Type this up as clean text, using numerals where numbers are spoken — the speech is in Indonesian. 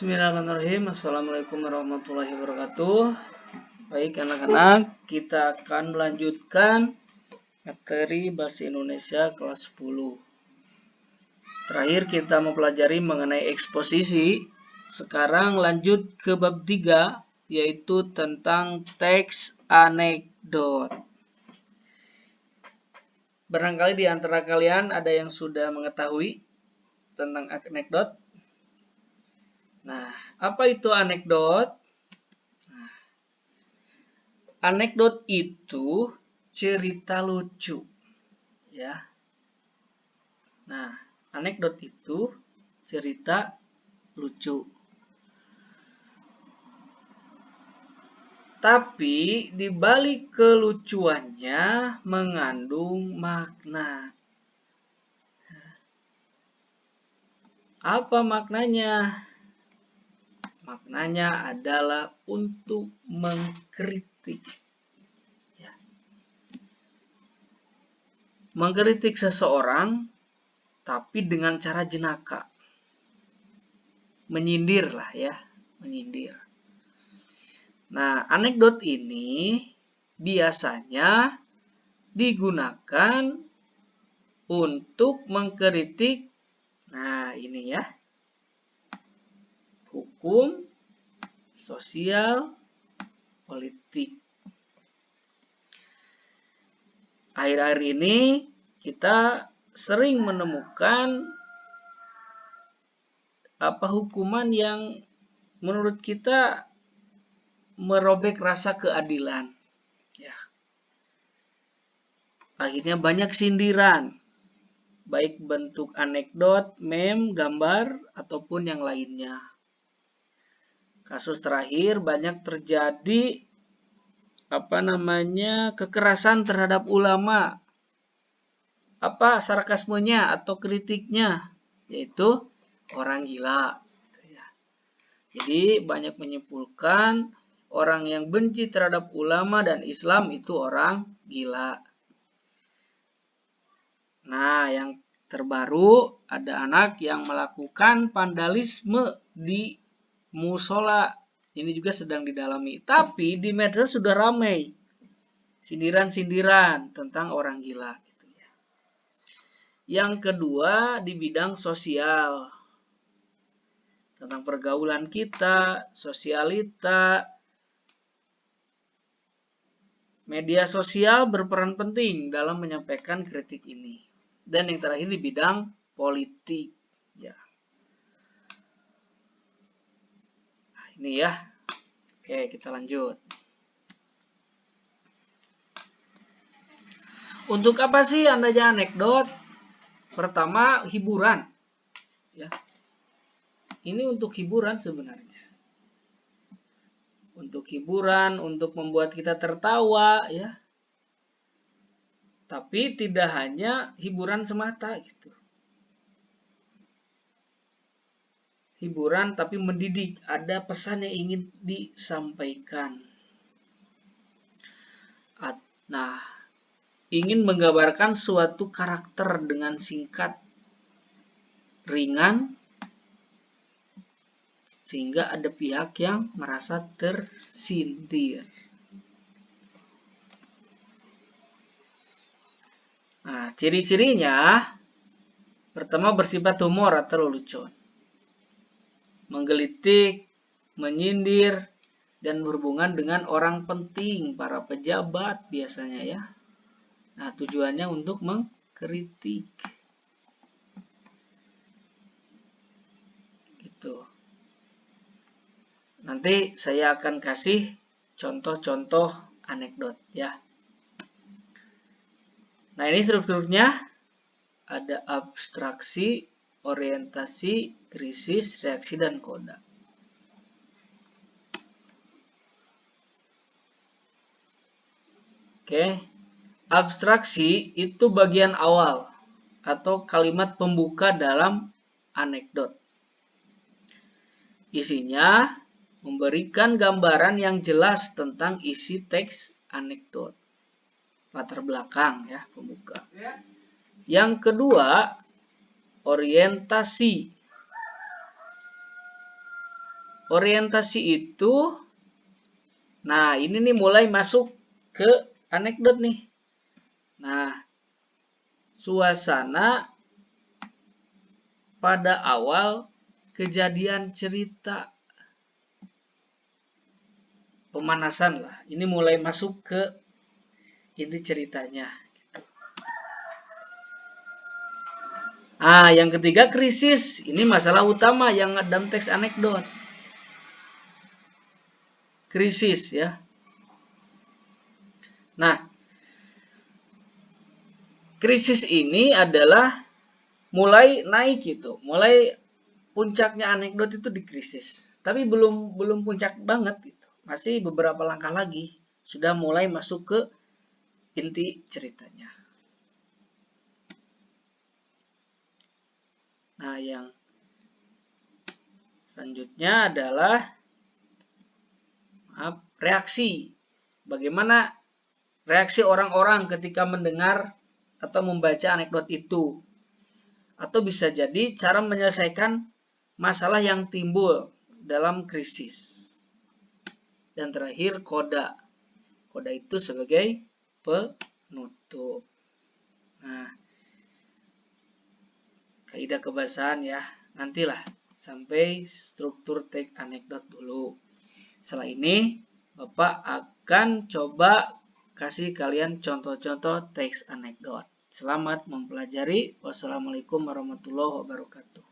Bismillahirrahmanirrahim. Assalamualaikum warahmatullahi wabarakatuh. Baik anak-anak, kita akan melanjutkan materi Bahasa Indonesia kelas 10. Terakhir kita mempelajari mengenai eksposisi. Sekarang lanjut ke bab 3, yaitu tentang teks anekdot. Barangkali di antara kalian ada yang sudah mengetahui tentang anekdot. Nah, apa itu anekdot? Nah, anekdot itu cerita lucu, ya. Nah, anekdot itu cerita lucu. Tapi di balik kelucuannya mengandung makna. Apa maknanya? Maknanya adalah untuk mengkritik. Ya. Mengkritik seseorang, tapi dengan cara jenaka. Menyindir lah ya, menyindir. Nah, anekdot ini biasanya digunakan untuk mengkritik, nah ini ya, hukum, sosial, politik. Akhir-akhir ini kita sering menemukan hukuman yang menurut kita merobek rasa keadilan. Ya. Akhirnya banyak sindiran, baik bentuk anekdot, meme, gambar, ataupun yang lainnya. Kasus terakhir banyak terjadi kekerasan terhadap ulama. Apa sarkasmenya atau kritiknya? Yaitu orang gila. Jadi banyak menyimpulkan orang yang benci terhadap ulama dan Islam itu orang gila. Nah, yang terbaru ada anak yang melakukan vandalisme di musola. Ini juga sedang didalami. Tapi di medsos sudah ramai sindiran-sindiran tentang orang gila. Gitu ya. Yang kedua di bidang sosial. Tentang pergaulan kita, sosialita. Media sosial berperan penting dalam menyampaikan kritik ini. Dan yang terakhir di bidang politik. Ya. Nah, ini ya. Oke, kita lanjut. Untuk apa sih adanya anekdot? Pertama, hiburan. Ya. Ini untuk hiburan sebenarnya. Untuk hiburan, untuk membuat kita tertawa, ya. Tapi tidak hanya hiburan semata gitu. Hiburan tapi mendidik, ada pesan yang ingin disampaikan. Nah, ingin menggambarkan suatu karakter dengan singkat, ringan, sehingga ada pihak yang merasa tersindir. Nah, ciri-cirinya pertama bersifat humor atau lelucon, menggelitik, menyindir, dan berhubungan dengan orang penting, para pejabat biasanya ya. Nah, tujuannya untuk mengkritik. Gitu. Nanti saya akan kasih contoh-contoh anekdot ya. Nah, ini strukturnya ada abstraksi, orientasi, krisis, reaksi, dan koda. Oke. Abstraksi itu bagian awal atau kalimat pembuka dalam anekdot. Isinya memberikan gambaran yang jelas tentang isi teks anekdot. Latar belakang ya, pembuka. Yang kedua, orientasi. orientasi itu, nah ini nih mulai masuk ke anekdot nih. Nah, suasana pada awal kejadian cerita, pemanasan lah. Ini mulai masuk ke inti ceritanya. Yang ketiga krisis. Ini masalah utama yang dalam teks anekdot. Krisis ya. Nah, krisis ini adalah mulai naik gitu. Mulai puncaknya anekdot itu di krisis. Tapi belum puncak banget gitu. Masih beberapa langkah lagi sudah mulai masuk ke inti ceritanya. Nah, yang selanjutnya adalah reaksi. Bagaimana reaksi orang-orang ketika mendengar atau membaca anekdot itu. Atau bisa jadi cara menyelesaikan masalah yang timbul dalam krisis. Dan terakhir koda. Koda itu sebagai penutup. Nah, kaidah kebahasaan ya, nantilah sampai struktur teks anekdot dulu. Setelah ini Bapak akan coba kasih kalian contoh-contoh teks anekdot. Selamat mempelajari. Wassalamualaikum warahmatullahi wabarakatuh.